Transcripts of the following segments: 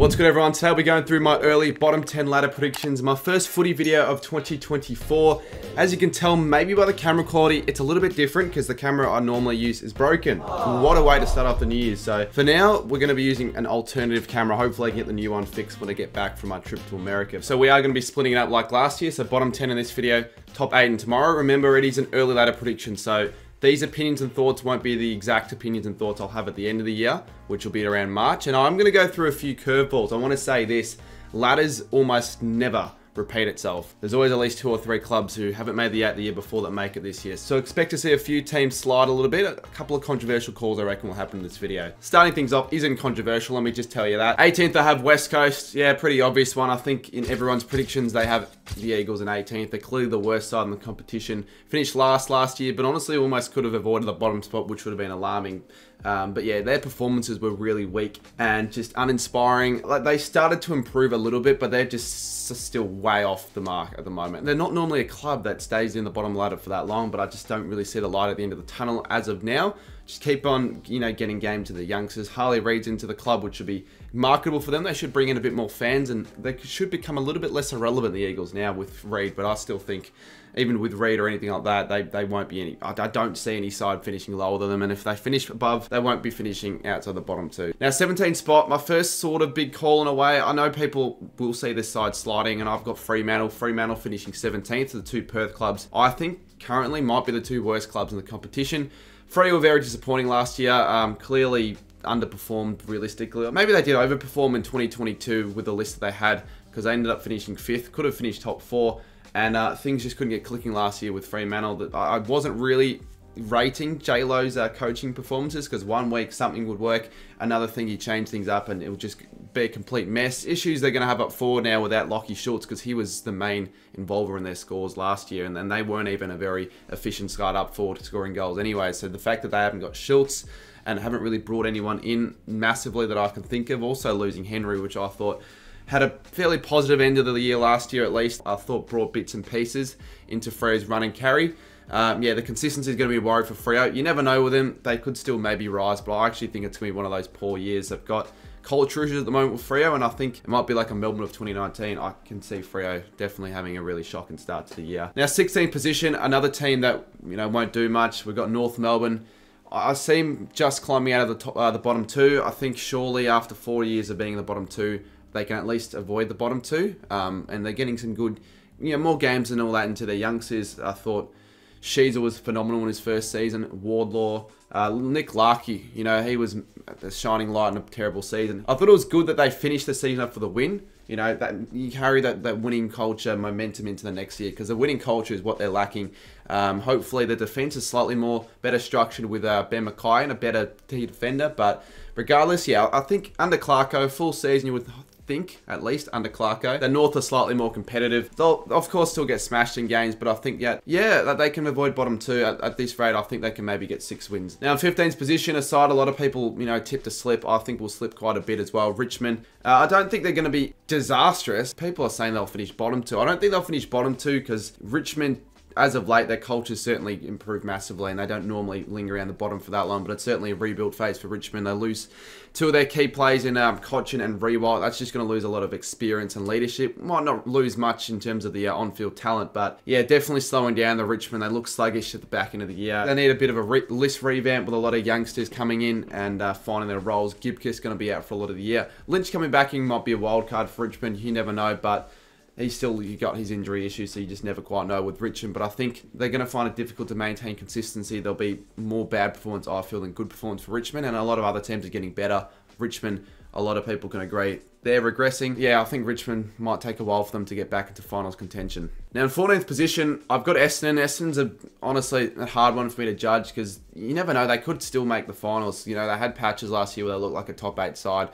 What's good, everyone? Today we'll be going through my early bottom 10 ladder predictions, my first footy video of 2024. As you can tell, maybe by the camera quality, it's a little bit different because the camera I normally use is broken. What a way to start off the new year. So for now, we're going to be using an alternative camera. Hopefully I can get the new one fixed when I get back from my trip to America. So we are going to be splitting it up like last year. So bottom 10 in this video, top 8 in tomorrow. Remember, it is an early ladder prediction. So these opinions and thoughts won't be the exact opinions and thoughts I'll have at the end of the year, which will be around March. And I'm going to go through a few curveballs. I want to say this, ladders almost never repeat itself. There's always at least 2 or 3 clubs who haven't made the 8 the year before that make it this year. So expect to see a few teams slide a little bit. A couple of controversial calls I reckon will happen in this video. Starting things off isn't controversial, let me just tell you that. 18th I have West Coast. Yeah, pretty obvious one. I think in everyone's predictions they have the Eagles in 18th. They're clearly the worst side in the competition. Finished last year, but honestly almost could have avoided the bottom spot, which would have been alarming. But yeah, their performances were really weak and just uninspiring. Like, they started to improve a little bit, but they're just still way off the mark at the moment. They're not normally a club that stays in the bottom ladder for that long, but I just don't really see the light at the end of the tunnel as of now. Just keep on, getting game to the youngsters. Harley Reid's into the club, which should be marketable for them. They should bring in a bit more fans, and they should become a little bit less irrelevant, the Eagles, now with Reid. But I still think, even with Reid or anything like that, they won't be any. I don't see any side finishing lower than them, and if they finish above, they won't be finishing outside the bottom 2. Now, 17th spot, my first sort of big call in a way. I know people will see this side sliding, and I've got Fremantle finishing 17th, the 2 Perth clubs. I think currently might be the 2 worst clubs in the competition. Freo were very disappointing last year, clearly underperformed realistically. Or maybe they did overperform in 2022 with the list that they had, because they ended up finishing 5th, could have finished top 4, and things just couldn't get clicking last year with Fremantle. That I wasn't really rating J-Lo's coaching performances, because one week something would work, another thing he changed things up and it would just be a complete mess. Issues they're going to have up forward now without Lachie Schultz, because he was the main involver in their scores last year, and then they weren't even a very efficient side up forward scoring goals anyway. So the fact that they haven't got Schultz and haven't really brought anyone in massively that I can think of, also losing Henry, which I thought had a fairly positive end of the year last year at least, I thought brought bits and pieces into Freo's run and carry. Yeah, the consistency is going to be a worry for Freo. You never know with them. They could still maybe rise, but I actually think it's going to be one of those poor years. They've got culture issues at the moment with Freo, and I think it might be like a Melbourne of 2019. I can see Freo definitely having a really shocking start to the year. Now, 16th position, another team that won't do much. We've got North Melbourne. I see them just climbing out of the top, the bottom 2. I think surely after 4 years of being in the bottom 2, they can at least avoid the bottom 2. And they're getting some good, more games and all that into their youngsters. I thought Sheezer was phenomenal in his first season. Wardlaw, Nick Larkey, he was the shining light in a terrible season. I thought it was good that they finished the season up for the win. That you carry that winning culture momentum into the next year, because the winning culture is what they're lacking. Hopefully the defense is slightly more better structured with Ben Mackay and a better defender. But regardless, yeah, I think under Clarko, full season you would think, at least under Clarko, the North are slightly more competitive. They'll of course still get smashed in games, but I think that they can avoid bottom 2 at this rate. I think they can maybe get 6 wins. Now, in 15th position aside, a lot of people tip to slip. I think we'll slip quite a bit as well. Richmond, I don't think they're going to be disastrous. People are saying they'll finish bottom 2. I don't think they'll finish bottom 2, because Richmond, as of late, their culture's certainly improved massively, and they don't normally linger around the bottom for that long, but it's certainly a rebuild phase for Richmond. They lose 2 of their key players in Cochin and Rewalt. That's just going to lose a lot of experience and leadership. Might not lose much in terms of the on-field talent, but yeah, definitely slowing down the Richmond. They look sluggish at the back end of the year. They need a bit of a list revamp with a lot of youngsters coming in and finding their roles. Gibkiss going to be out for a lot of the year. Lynch coming back in might be a wild card for Richmond. You never know, but he's still got his injury issues, so you just never quite know with Richmond. But I think they're going to find it difficult to maintain consistency. There'll be more bad performance, I feel, than good performance for Richmond, and a lot of other teams are getting better. Richmond, a lot of people can agree, they're regressing. Yeah, I think Richmond might take a while for them to get back into finals contention. Now, in 14th position, I've got Essendon. Essendon's honestly a hard one for me to judge, because you never know, they could still make the finals. They had patches last year where they looked like a top 8 side.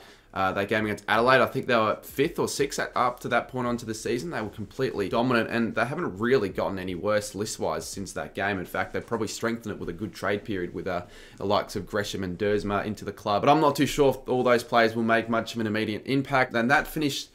They game against Adelaide. I think they were 5th or 6th up to that point onto the season. They were completely dominant, and they haven't really gotten any worse list-wise since that game. In fact, they've probably strengthened it with a good trade period with the likes of Gresham and Dersma into the club. But I'm not too sure if all those players will make much of an immediate impact. Then that finished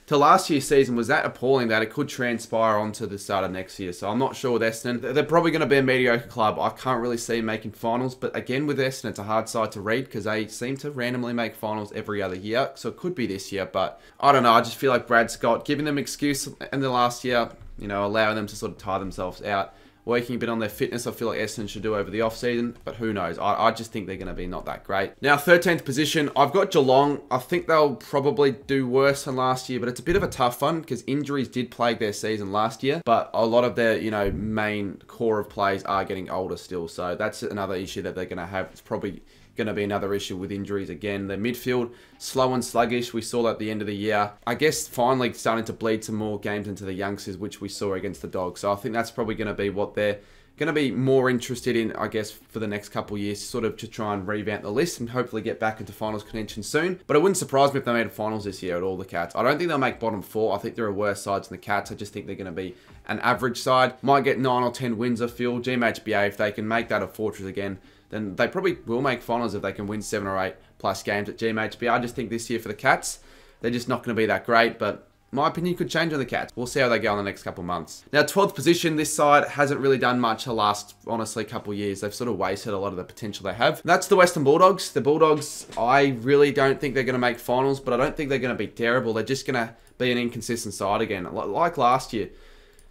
to last year's season was that appalling that it could transpire onto the start of next year. So I'm not sure with Essendon. They're probably going to be a mediocre club. I can't really see them making finals. But again, with Essendon, it's a hard side to read because they seem to randomly make finals every other year. So it could be this year. But I don't know. I just feel like Brad Scott giving them excuse in the last year, you know, allowing them to sort of tire themselves out. Working a bit on their fitness, I feel like Essendon should do over the off-season, but who knows? I just think they're going to be not that great. Now, 13th position, I've got Geelong. I think they'll probably do worse than last year, but it's a bit of a tough one because injuries did plague their season last year, but a lot of their, you know, main core of players are getting older still, so that's another issue that they're going to have. It's probably going to be another issue with injuries again. The midfield, slow and sluggish. We saw that at the end of the year. I guess finally starting to bleed some more games into the youngsters, which we saw against the Dogs. So I think that's probably going to be what they're going to be more interested in, I guess, for the next couple of years, sort of to try and revamp the list and hopefully get back into finals contention soon. But it wouldn't surprise me if they made a finals this year at all, the Cats. I don't think they'll make bottom 4. I think there are worse sides than the Cats. I just think they're going to be an average side. Might get 9 or 10 wins, I feel. GMHBA, if they can make that a fortress again, then they probably will make finals if they can win 7 or 8 plus games at GMHB. I just think this year for the Cats, they're just not going to be that great, but my opinion could change on the Cats. We'll see how they go in the next couple of months. Now, 12th position, this side hasn't really done much the last, honestly, couple of years. They've sort of wasted a lot of the potential they have. That's the Western Bulldogs. The Bulldogs, I really don't think they're going to make finals, but I don't think they're going to be terrible. They're just going to be an inconsistent side again, like last year.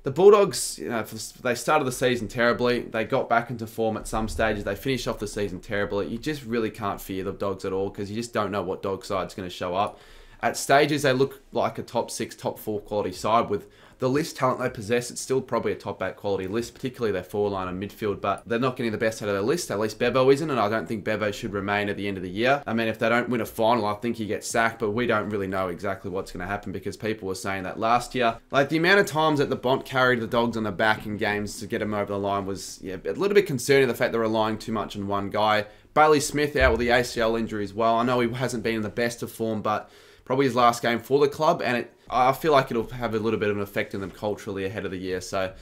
The Bulldogs, you know, they started the season terribly. They got back into form at some stages. They finished off the season terribly. You just really can't fear the Dogs at all because you just don't know what dog side's going to show up. At stages, they look like a top 6, top 4 quality side with the list talent they possess. It's still probably a top 8 quality list, particularly their forline and midfield, but they're not getting the best out of their list. At least Bevo isn't, and I don't think Bevo should remain at the end of the year. I mean, if they don't win a final, I think he gets sacked, but we don't really know exactly what's going to happen because people were saying that last year. Like, the amount of times that the Bont carried the Dogs on the back in games to get them over the line was a little bit concerning, the fact they're relying too much on one guy. Bailey Smith out with the ACL injury as well. I know he hasn't been in the best of form, but probably his last game for the club, and I feel like it'll have a little bit of an effect on them culturally ahead of the year. So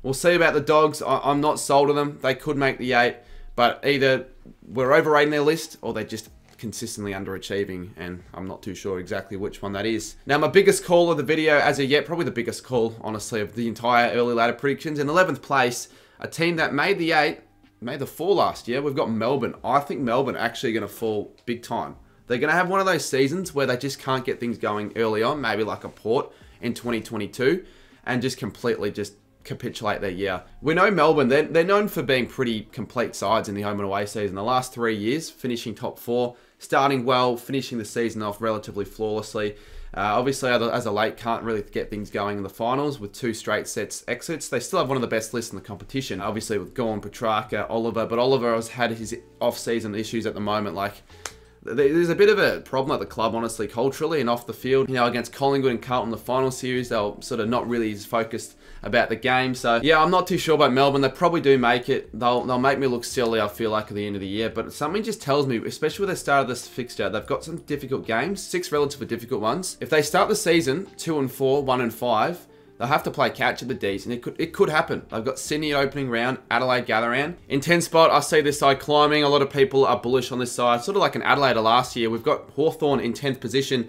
we'll see about the Dogs. I'm not sold on them. They could make the 8, but either we're overrating their list or they're just consistently underachieving, and I'm not too sure exactly which one that is. Now, my biggest call of the video as of yet, probably the biggest call, honestly, of the entire early ladder predictions. In 11th place, a team that made the 8, made the 4 last year, we've got Melbourne. I think Melbourne are actually going to fall big time. They're going to have one of those seasons where they just can't get things going early on, maybe like a Port in 2022, and just completely just capitulate their year. We know Melbourne, they're known for being pretty complete sides in the home and away season. The last 3 years, finishing top 4, starting well, finishing the season off relatively flawlessly. Obviously, as a late, can't really get things going in the finals with 2 straight sets exits. They still have one of the best lists in the competition, obviously with Gorn, Petrarca, Oliver, but Oliver has had his off-season issues at the moment. Like, there's a bit of a problem at the club, honestly, culturally and off the field. You know, against Collingwood and Carlton in the final series, they'll sort of not really as focused about the game. So, yeah, I'm not too sure about Melbourne. They probably do make it. They'll make me look silly, I feel like, at the end of the year. But something just tells me, especially with the start of this fixture, they've got some difficult games, 6 relatively difficult ones. If they start the season 2-4, 1-5, they'll have to play catch at the Ds, and it could happen. They've got Sydney opening round, Adelaide gather round. In 10th spot, I see this side climbing. A lot of people are bullish on this side, sort of like an Adelaide last year. We've got Hawthorn in 10th position,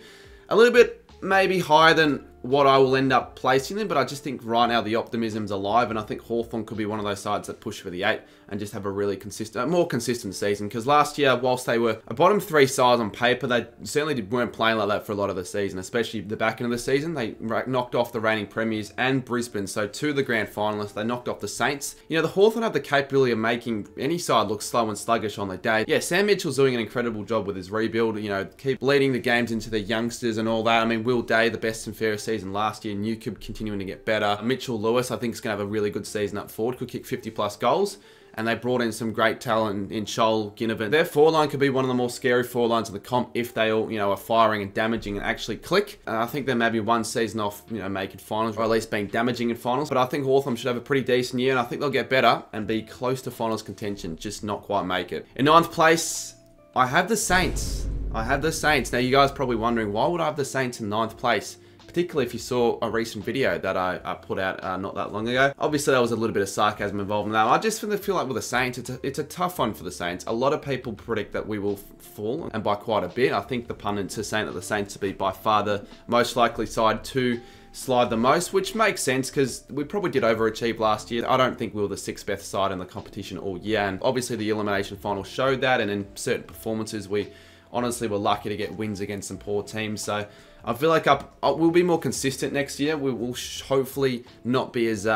a little bit maybe higher than what I will end up placing them, but I just think right now the optimism's alive, and I think Hawthorn could be one of those sides that push for the 8 and just have a really consistent, more consistent season. Because last year, whilst they were a bottom 3 side on paper, they certainly weren't playing like that for a lot of the season, especially the back end of the season. They knocked off the reigning premiers and Brisbane, so 2 of the grand finalists. They knocked off the Saints. You know, the Hawthorn have the capability of making any side look slow and sluggish on the day. Yeah, Sam Mitchell's doing an incredible job with his rebuild, you know, keep leading the games into the youngsters and all that. I mean, Will Day, the best and fairest season last year, Newcomb continuing to get better. Mitchell Lewis, I think, is going to have a really good season up forward, could kick 50+ goals. And they brought in some great talent in Shaun, Ginnivan. Their foreline could be one of the more scary forelines of the comp if they all, you know, are firing and damaging and actually click. And I think they're maybe one season off, you know, making finals, or at least being damaging in finals. But I think Hawthorn should have a pretty decent year, and I think they'll get better and be close to finals contention, just not quite make it. In 9th place, I have the Saints. I have the Saints. Now, you guys are probably wondering, why would I have the Saints in 9th place? particularly if you saw a recent video that I put out not that long ago. Obviously, there was a little bit of sarcasm involved in that. I just feel like with the Saints, it's a tough one for the Saints. A lot of people predict that we will fall, and by quite a bit. I think the pundits are saying that the Saints will be by far the most likely side to slide the most, which makes sense because we probably did overachieve last year. I don't think we were the 6th best side in the competition all year, and obviously the elimination final showed that, and in certain performances we honestly were lucky to get wins against some poor teams. So I feel like we'll be more consistent next year. We will hopefully not be as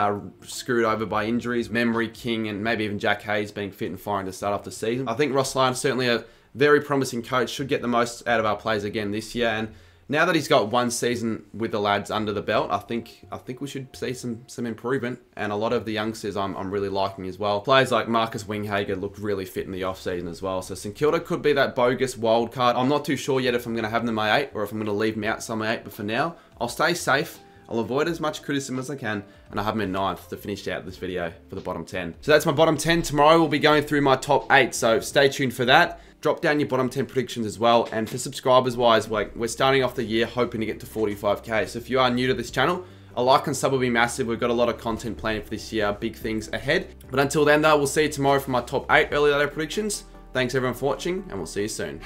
screwed over by injuries. Memory King and maybe even Jack Hayes being fit and firing to start off the season. I think Ross Lyon's certainly a very promising coach, should get the most out of our players again this year, and now that he's got one season with the lads under the belt, I think we should see some improvement, and a lot of the youngsters I'm really liking as well. Players like Marcus Winghager looked really fit in the off-season as well, so St Kilda could be that bogus wild card. I'm not too sure yet if I'm going to have them in my 8 or if I'm going to leave them outside my 8, but for now, I'll stay safe. I'll avoid as much criticism as I can, and I have them in 9th to finish out this video for the bottom 10. So that's my bottom 10. Tomorrow we'll be going through my top 8, so stay tuned for that. Drop down your bottom 10 predictions as well, and for subscribers wise, we're starting off the year hoping to get to 45k. So if you are new to this channel, a like and sub will be massive. We've got a lot of content planned for this year, big things ahead. But until then though, we'll see you tomorrow for my top 8 early ladder predictions. Thanks everyone for watching, and we'll see you soon.